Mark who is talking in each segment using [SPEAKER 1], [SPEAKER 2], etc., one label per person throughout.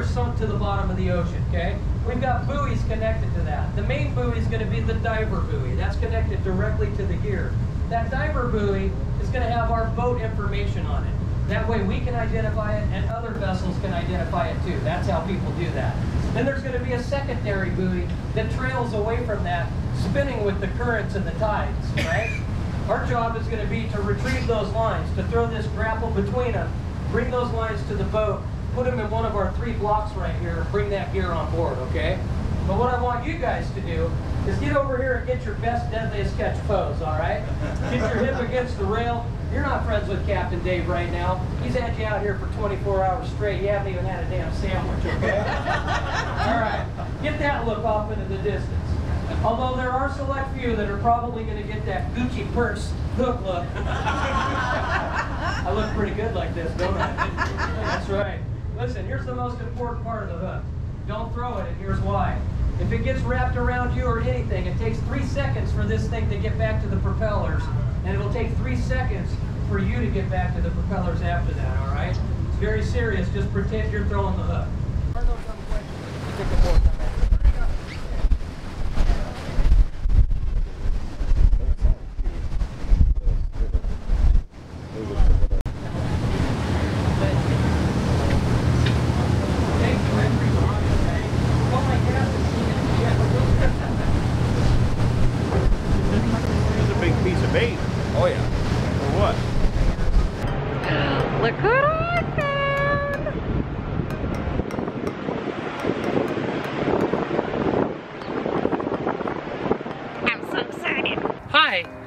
[SPEAKER 1] gear sunk to the bottom of the ocean, okay? We've got buoys connected to that. The main buoy is going to be the diver buoy. That's connected directly to the gear. That diver buoy is going to have our boat information on it. That way we can identify it and other vessels can identify it too. That's how people do that. Then there's going to be a secondary buoy that trails away from that, spinning with the currents and the tides, right? Our job is going to be to retrieve those lines, to throw this grapple between them, bring those lines to the boat, put them in one of our 3 blocks right here, and bring that gear on board, okay? But what I want you guys to do is get over here and get your best, deadliest catch pose, all right? Get your hip against the rail. You're not friends with Captain Dave right now. He's had you out here for 24 hours straight. You haven't even had a damn sandwich, okay? All right, get that look off into the distance. Although there are select few that are probably going to get that Gucci purse hook look. I look pretty good like this, don't I? That's right. Listen, here's the most important part of the hook. Don't throw it, and here's why. If it gets wrapped around you or anything, it takes 3 seconds for this thing to get back to the propellers, and it'll take 3 seconds for you to get back to the propellers after that, all right? It's very serious. Just pretend you're throwing the hook.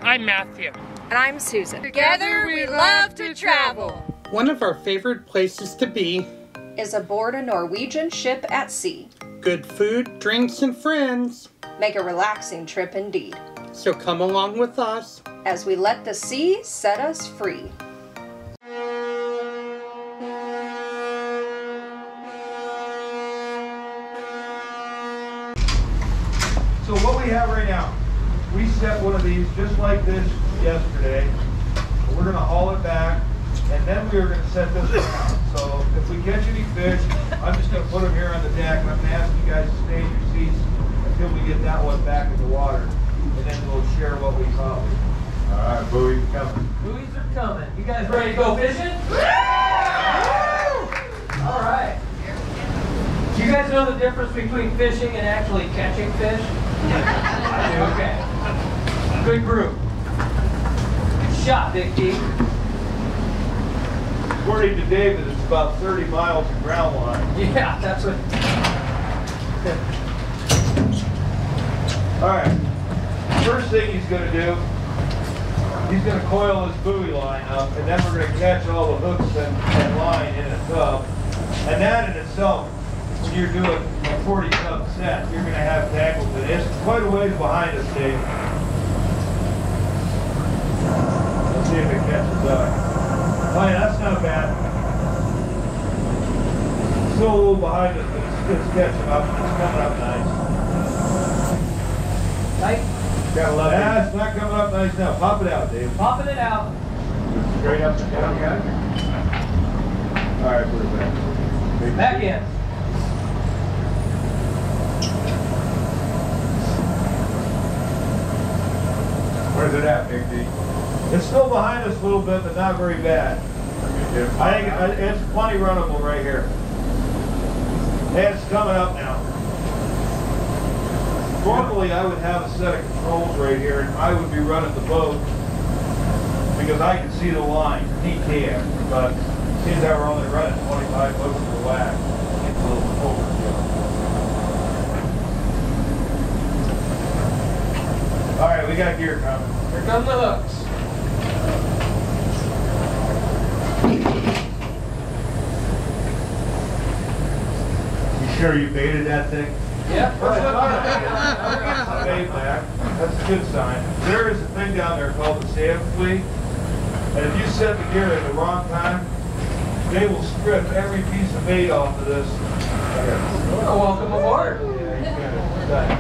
[SPEAKER 2] I'm Matthew.
[SPEAKER 3] And I'm Susan. Together we love to travel.
[SPEAKER 2] One of our favorite places to be
[SPEAKER 3] is aboard a Norwegian ship at sea.
[SPEAKER 2] Good food, drinks, and friends.
[SPEAKER 3] Make a relaxing trip indeed.
[SPEAKER 2] So come along with us
[SPEAKER 3] as we let the sea set us free.
[SPEAKER 4] So what we have right now, we set one of these just like this yesterday. We're going to haul it back, and then we are going to set this around. So if we catch any fish, I'm just going to put them here on the deck, and I'm going to ask you guys to stay in your seats until we get that one back in the water, and then we'll share what we caught. All right, buoys are coming.
[SPEAKER 1] Buoys are coming. You guys ready to go fishing? All right. Do you guys know the difference between fishing and actually catching fish? Okay. Good group. Good shot, Big D.
[SPEAKER 4] According to David, it's about 30 miles of ground line.
[SPEAKER 1] Yeah, that's what.
[SPEAKER 4] All right. First thing he's going to do, he's going to coil his buoy line up, and then we're going to catch all the hooks and line in a tub. And that in itself, when you're doing a 40 tub set, you're going to have tangles in it. It's quite a ways behind us, Dave. Let's see if it catches up. Oh yeah, that's not bad. Still a little behind us, but it's catching up. It's coming up nice.
[SPEAKER 1] Tight?
[SPEAKER 4] Yeah, it's not coming up nice now. Pop it out, Dave.
[SPEAKER 1] Popping it out.
[SPEAKER 4] Straight up and down, you got it? All right, put it back.
[SPEAKER 1] Back in.
[SPEAKER 4] Where's it at, Big D? It's still behind us a little bit, but not very bad. I think it's plenty runnable right here. And it's coming up now. Normally, I would have a set of controls right here, and I would be running the boat because I can see the line. He can, but seems that we're only running 25 hooks per whack. It's a little overkill. All right, we got gear coming.
[SPEAKER 1] Here come the hooks.
[SPEAKER 4] You sure you baited that thing?
[SPEAKER 1] Yep.
[SPEAKER 4] Bait back. That's a good sign. There is a thing down there called the sand flea, and if you set the gear at the wrong time, they will strip every piece of bait off of this.
[SPEAKER 1] Well, welcome aboard.
[SPEAKER 4] Yeah, he's got it.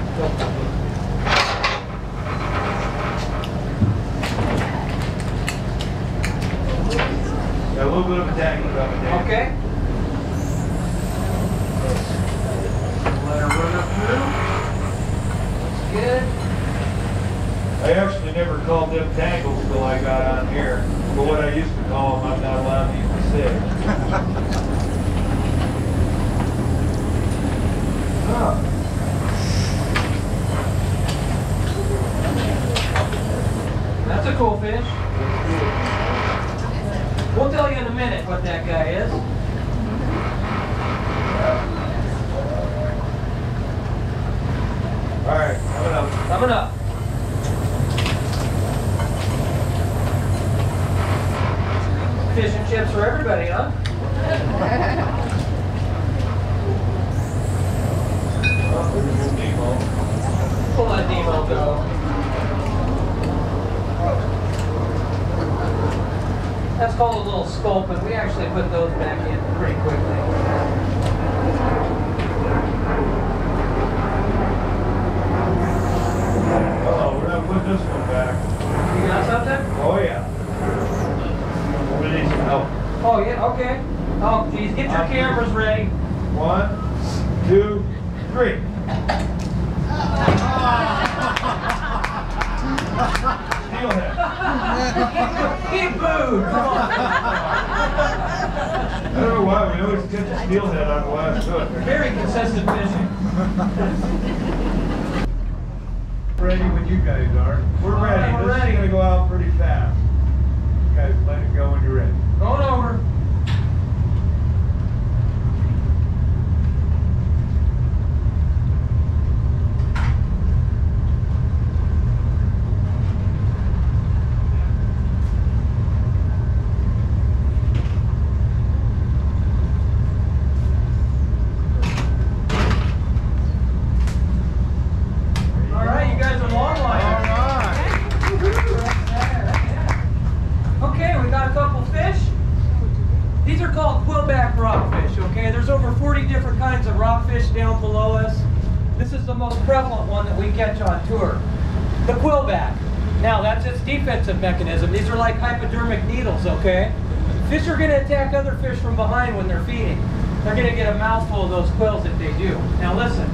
[SPEAKER 4] Got a little bit of a tangle coming down.
[SPEAKER 1] Okay.
[SPEAKER 4] I actually never called them tangles till I got on here. But what I used to call them, I'm not allowed to even say.
[SPEAKER 1] That's a cool fish. We'll tell you in a minute what that guy is.
[SPEAKER 4] All right, coming up.
[SPEAKER 1] Coming up. Fish and chips for everybody, huh? We'll let Nemo go. That's called a little sculpin. We actually put those back in pretty quickly.
[SPEAKER 4] Oh, we're gonna put this one back.
[SPEAKER 1] You got something?
[SPEAKER 4] Oh yeah. We need some help.
[SPEAKER 1] Oh yeah, okay. Oh geez, get your cameras ready.
[SPEAKER 4] 1, 2, 3. Steelhead.
[SPEAKER 1] He booed. Come on.
[SPEAKER 4] I don't know why we always catch a steelhead on the last hook.
[SPEAKER 1] Very consistent fishing.
[SPEAKER 4] Ready when you guys are. We're ready.
[SPEAKER 1] We're
[SPEAKER 4] This
[SPEAKER 1] ready.
[SPEAKER 4] is gonna go out pretty fast. You guys let it go when you're ready.
[SPEAKER 1] Going over. Down below us. This is the most prevalent one that we catch on tour. The quillback. Now that's its defensive mechanism. These are like hypodermic needles, okay? Fish are going to attack other fish from behind when they're feeding. They're going to get a mouthful of those quills if they do. Now listen,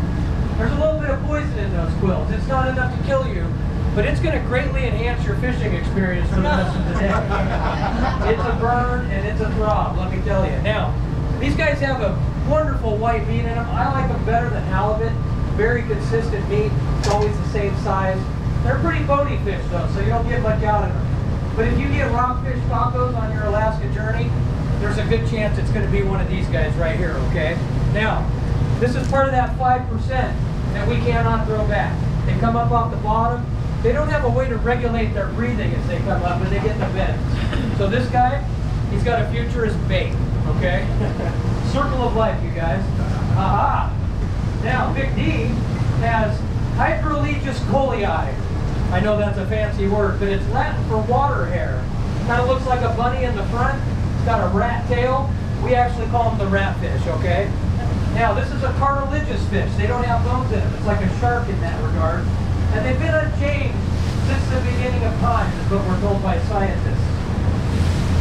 [SPEAKER 1] there's a little bit of poison in those quills. It's not enough to kill you, but it's going to greatly enhance your fishing experience for the rest of the day. It's a burn and it's a throb, let me tell you. Now, these guys have a wonderful white meat in them. I like them better than halibut. Very consistent meat. It's always the same size. They're pretty bony fish though, so you don't get much out of them. But if you get rockfish tacos on your Alaska journey, there's a good chance it's going to be one of these guys right here, okay? Now, this is part of that 5% that we cannot throw back. They come up off the bottom. They don't have a way to regulate their breathing as they come up, and they get in the bends. So this guy, he's got a future as bait, okay? Circle of life, you guys. Aha! Now, Big D has Hydrolegis colii. I know that's a fancy word, but it's Latin for water hare. Kind of looks like a bunny in the front. It's got a rat tail. We actually call them the rat fish, okay? Now, this is a cartilaginous fish. They don't have bones in them. It's like a shark in that regard. And they've been unchanged since the beginning of time, is what we're told by scientists.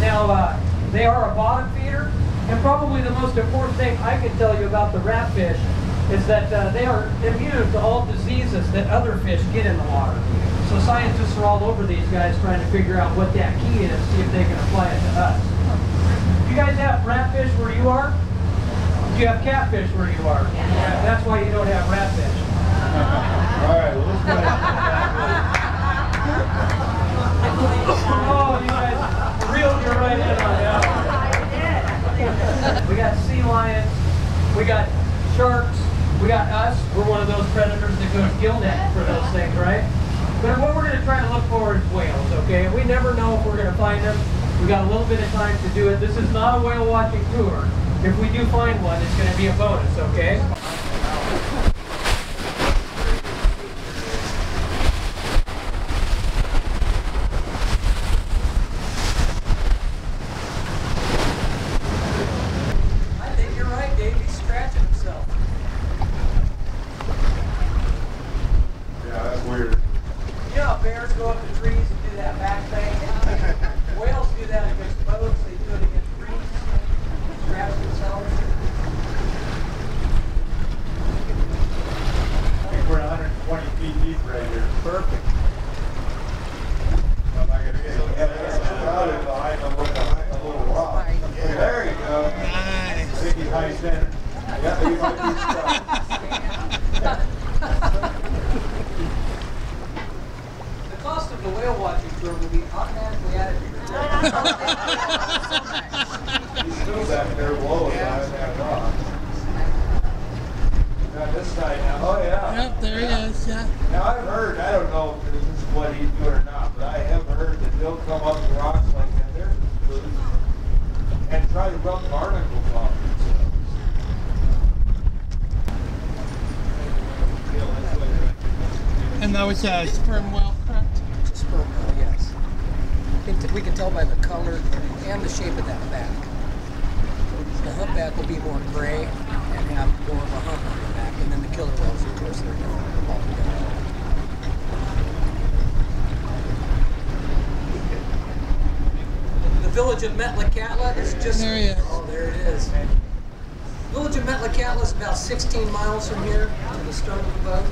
[SPEAKER 1] Now, they are a bottom feeder. And probably the most important thing I can tell you about the ratfish is that they are immune to all diseases that other fish get in the water. So scientists are all over these guys trying to figure out what that key is, see if they can apply it to us. You guys have ratfish where you are? Do you have catfish where you are? Yeah, that's why you don't have ratfish.
[SPEAKER 4] All right, well, let's go ahead.
[SPEAKER 1] Oh, you guys reeled you right in on that. We got sea lions, we got sharks, we got us. We're one of those predators that goes gill netting for those things, right? But what we're going to try to look for is whales, okay? We never know if we're going to find them. We got a little bit of time to do it. This is not a whale watching tour. If we do find one, it's going to be a bonus, okay? Bears go up to trees and do that back thing. Whales do that against boats. They do it against reefs. Scratch themselves.
[SPEAKER 4] You might be stuck.
[SPEAKER 1] The cost of the whale watching tour will be automatically added to your bill.
[SPEAKER 4] He's still back there below us behind that rock. On this side now. Oh yeah.
[SPEAKER 2] Yep, there he is, yeah.
[SPEAKER 4] Now I've heard, I don't know if this is what he's doing or not, but I have heard that they'll come up the rocks like that, there's food, and try to rub barnacles off themselves.
[SPEAKER 2] And that was a sperm whale, correct?
[SPEAKER 1] It's a sperm whale, yes. We can tell by the color and the shape of that back. The humpback will be more gray and have more of a hump on the back, and then the killer whales, of course, they're all together. The village of Metlakatla is just...
[SPEAKER 2] There he is.
[SPEAKER 1] Oh, there it is. The village of Metlakatla is about 16 miles from here to the stern of the boat.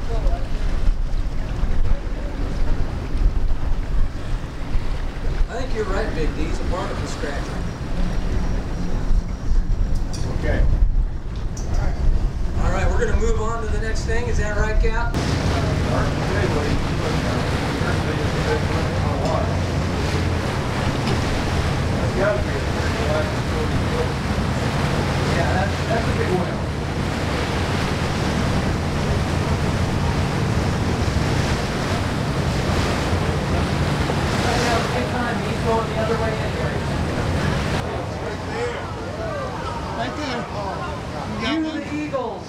[SPEAKER 1] I think you're right, Big D. He's a barnacle scratcher.
[SPEAKER 4] Okay.
[SPEAKER 1] All right, we're going to move on to the next thing. Is that right, Cap? Yeah, that's a big whale. Right now, take time. He's going the other way in here.
[SPEAKER 2] Right there.
[SPEAKER 1] You the Eagles.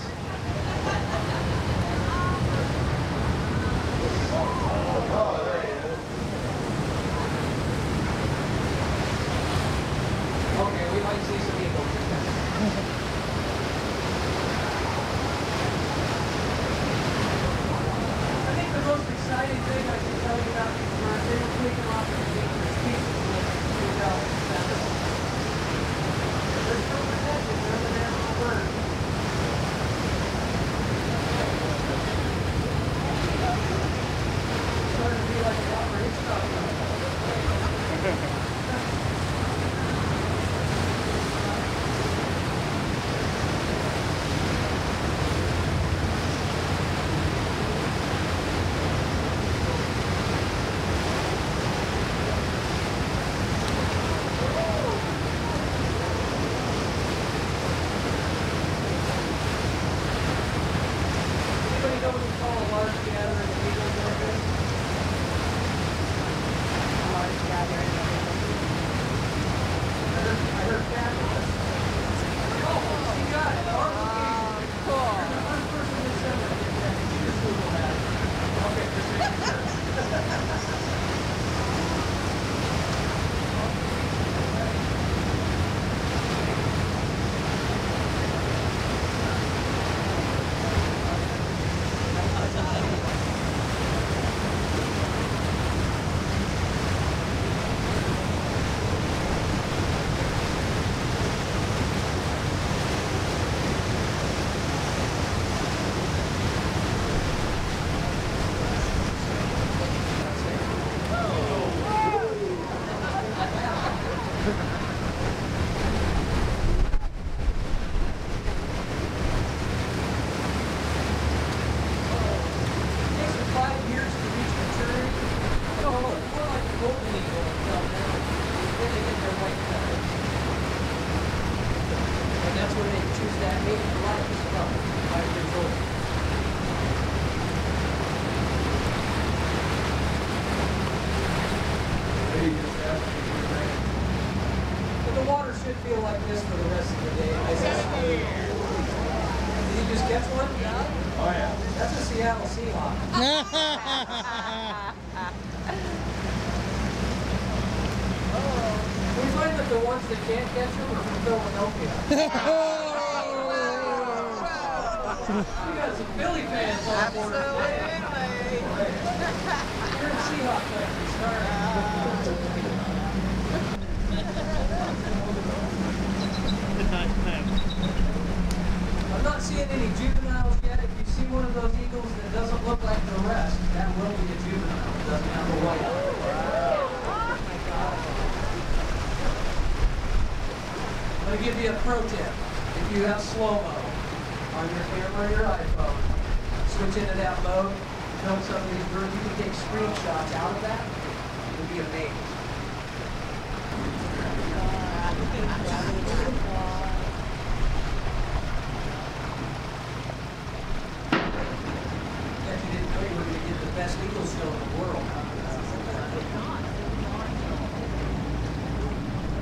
[SPEAKER 1] Okay, we might see some eagles. I think the most exciting thing I can tell you about these birds, they were taken off the dangerous species list in 2007. They're still protected. They're the national bird. It's starting to be like a Walker Hitchcock film. Anybody know what you call a large gathering of eagles like this? A large gathering of eagles. I heard fabulous. Oh, she got it. On location. Cool. You're the first person to send it. You just Google that. Okay, just making sure. But the water should feel like this for the rest of the day. Did you just catch one?
[SPEAKER 4] Oh yeah.
[SPEAKER 1] That's a Seattle Seahawk. We find that the ones that can't catch them are from Philadelphia. You got some Philly fans on board today. You're in Seahawk country, sorry. I'm not seeing any juveniles yet. If you see one of those eagles that doesn't look like the rest, that will be a juvenile. It doesn't have a white on it. I'm going to give you a pro tip. If you have slow-mo, on your camera or your iPhone. Switch into that mode, film some of these birds. You can take screenshots out of that. You'll be amazed. Bet you didn't know you were going to get the best eagle show in the world.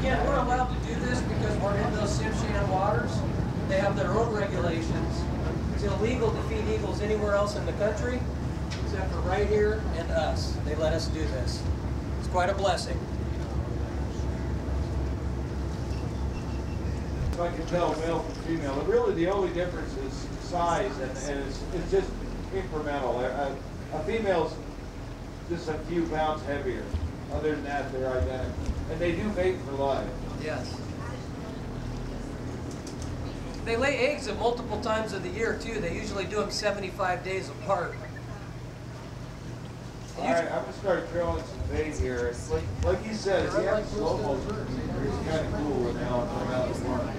[SPEAKER 1] Again, we're allowed to do this because we're in those Fisherman waters. They have their own regulations. It's illegal to feed eagles anywhere else in the country, except for right here and us. They let us do this. It's quite a blessing.
[SPEAKER 4] If I can tell male from female, but really the only difference is size, and it's just incremental. A female's just a few pounds heavier. Other than that, they're identical. And they do mate for life.
[SPEAKER 1] Yes. They lay eggs at multiple times of the year, too. They usually do them 75 days apart.
[SPEAKER 4] All right, I'm going to start throwing some bait here. Like he says, he has slow motion. It's kind of cool when they all come out of the water.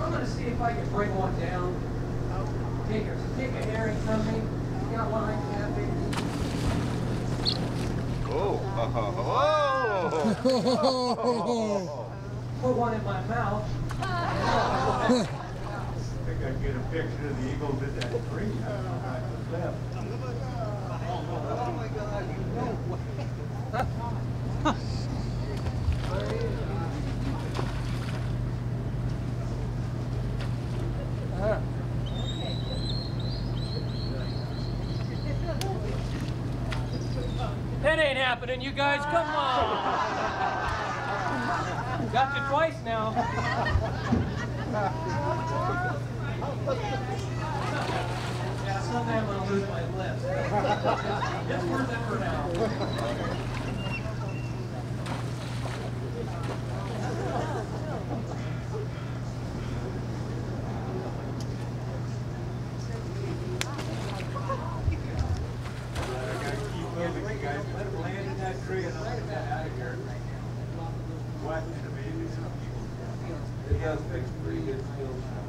[SPEAKER 1] I'm going to see if I can bring one down. Take a herring from me. Got one I can have, baby. Put one in my mouth.
[SPEAKER 4] I think I can get a picture of the eagles in that tree. Oh my God,
[SPEAKER 1] That ain't happening, you guys. Come on. Got you twice now. Yeah, someday I'm going to lose my lips. It's worth it for now.
[SPEAKER 4] He has fixed pretty good skills now.